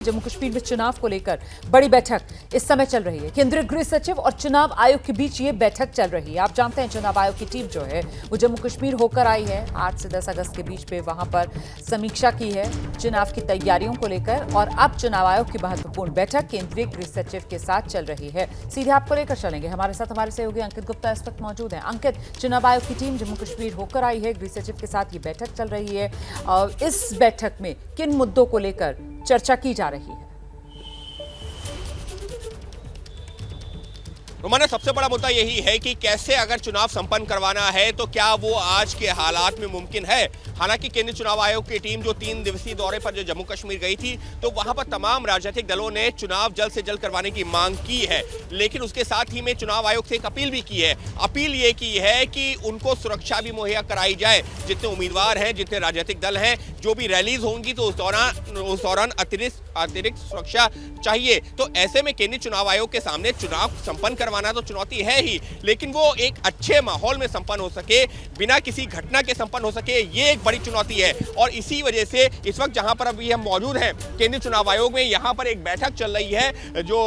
जम्मू कश्मीर में चुनाव को लेकर बड़ी बैठक इस समय चल रही है। केंद्रीय गृह सचिव और चुनाव आयोग के बीच ये बैठक चल रही है। आप जानते हैं चुनाव आयोग की टीम जो है वो जम्मू कश्मीर होकर आई है। 8 से 10 अगस्त के बीच में वहां पर समीक्षा की है चुनाव की तैयारियों को लेकर। और अब चुनाव आयोग की महत्वपूर्ण बैठक केंद्रीय गृह सचिव के साथ चल रही है। सीधे आपको लेकर चलेंगे, हमारे साथ हमारे सहयोगी अंकित गुप्ता इस वक्त मौजूद हैं। अंकित, चुनाव आयोग की टीम जम्मू कश्मीर होकर आई है, गृह सचिव के साथ ये बैठक चल रही है। इस बैठक में किन मुद्दों को लेकर चर्चा की जा रही है? रोमाना, सबसे बड़ा मुद्दा यही है कि कैसे अगर चुनाव संपन्न करवाना है तो क्या वो आज के हालात में मुमकिन है। हालांकि केंद्रीय चुनाव आयोग की टीम जो 3 दिवसीय दौरे पर जो जम्मू कश्मीर गई थी तो वहां पर तमाम राजनीतिक दलों ने चुनाव जल्द से जल्द करवाने की मांग की है, लेकिन उसके साथ ही में चुनाव आयोग से एक अपील भी की है। अपील ये की है कि उनको सुरक्षा भी मुहैया कराई जाए। जितने उम्मीदवार हैं, जितने राजनीतिक दल हैं, जो भी रैलीज होंगी तो उस दौरान अतिरिक्त सुरक्षा चाहिए। तो ऐसे में केंद्रीय चुनाव आयोग के सामने चुनाव संपन्न करवाना तो चुनौती है ही, लेकिन वो एक अच्छे माहौल में संपन्न हो सके, बिना किसी घटना के संपन्न हो सके, ये एक बड़ी चुनौती है। और इसी वजह से इस वक्त जहां पर अभी हम मौजूद हैं केंद्रीय चुनाव आयोग में, यहां पर एक बैठक चल रही है जो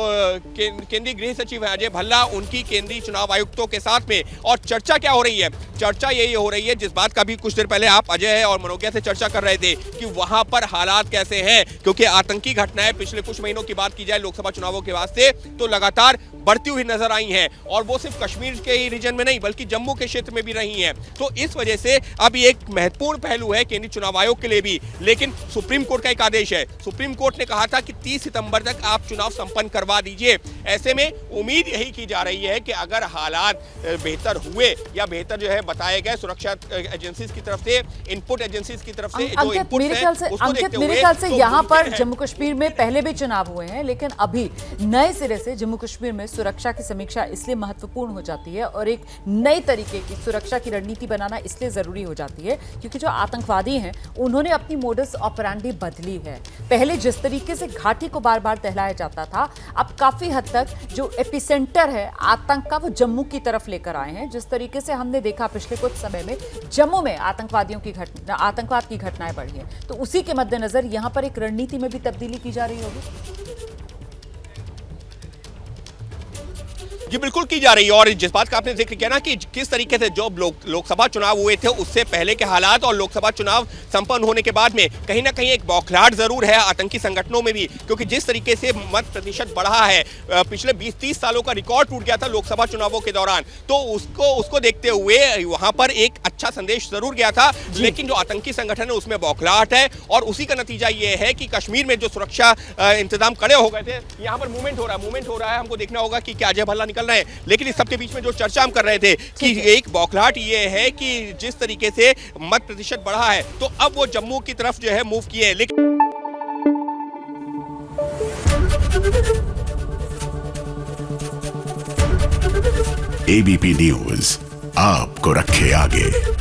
केंद्रीय गृह सचिव अजय भल्ला, उनकी केंद्रीय चुनाव आयुक्तों के साथ में। और चर्चा क्या हो रही है? चर्चा यही हो रही है जिस बात का भी कुछ देर पहले आप अजय और मनोज्ञा से चर्चा कर रहे थे कि वहां पर हालात कैसे हैं, क्योंकि आतंकी घटनाएं पिछले कुछ महीनों की बात की जाए लोकसभा चुनावों के वास्ते तो लगातार बढ़ती हुई नजर आई हैं, और वो सिर्फ कश्मीर के ही रीजन में नहीं बल्कि जम्मू के क्षेत्र में भी रही हैं। तो इस वजह से अब ये एक महत्वपूर्ण पहलू है केंद्रीय चुनाव आयोग के लिए भी। लेकिन सुप्रीम कोर्ट का एक आदेश है। सुप्रीम कोर्ट ने कहा था कि 30 सितंबर तक आप चुनाव संपन्न करवा दीजिए। ऐसे में उम्मीद यही की जा रही है कि अगर हालात बेहतर हुए या बेहतर जो है बताए गए सुरक्षा एजेंसीज की तरफ से, इनपुट एजेंसीज की तरफ से जो इनपुट मेरे ख्याल से यहाँ पर जम्मू कश्मीर में पहले भी चुनाव हुए हैं, लेकिन अभी नए सिरे से जम्मू कश्मीर में सुरक्षा की समीक्षा इसलिए महत्वपूर्ण हो जाती है और एक नई तरीके की सुरक्षा की रणनीति बनाना इसलिए जरूरी हो जाती है क्योंकि जो आतंकवादी हैं उन्होंने अपनी मोडस ऑपरेंडी बदली है। पहले जिस तरीके से घाटी को बार बार दहलाया जाता था, अब काफी हद तक जो एपिसेंटर है आतंक का वो जम्मू की तरफ लेकर आए हैं। जिस तरीके से हमने देखा पिछले कुछ समय में जम्मू में आतंकवाद की घटनाएं बढ़ी हैं, तो उसी के मद्देनजर यहां पर एक रणनीति में भी तब्दीली की जा रही होगी। जी बिल्कुल की जा रही है। और जिस बात का आपने जिक्र किया ना कि किस तरीके से जो लोकसभा चुनाव हुए थे उससे पहले के हालात और लोकसभा चुनाव संपन्न होने के बाद में कहीं ना कहीं एक बौखलाहट जरूर है आतंकी संगठनों में भी, क्योंकि जिस तरीके से मत प्रतिशत बढ़ा है, पिछले 20-30 सालों का रिकॉर्ड टूट गया था लोकसभा चुनावों के दौरान, तो उसको देखते हुए वहां पर एक अच्छा संदेश जरूर गया था। लेकिन जो आतंकी संगठन है उसमें बौखलाहट है और उसी का नतीजा ये है कि कश्मीर में जो सुरक्षा इंतजाम खड़े हो गए थे, यहाँ पर मूवमेंट हो रहा है। हमको देखना होगा कि क्या अजय भल्ला निकल रहे हैं। लेकिन इस सबके बीच में जो चर्चा हम कर रहे थे कि एक बौखलाहट ये है कि जिस तरीके से मत प्रतिशत बढ़ा है तो अब वो जम्मू की तरफ जो है मूव किए। लेकिन एबीपी न्यूज आपको रखे आगे।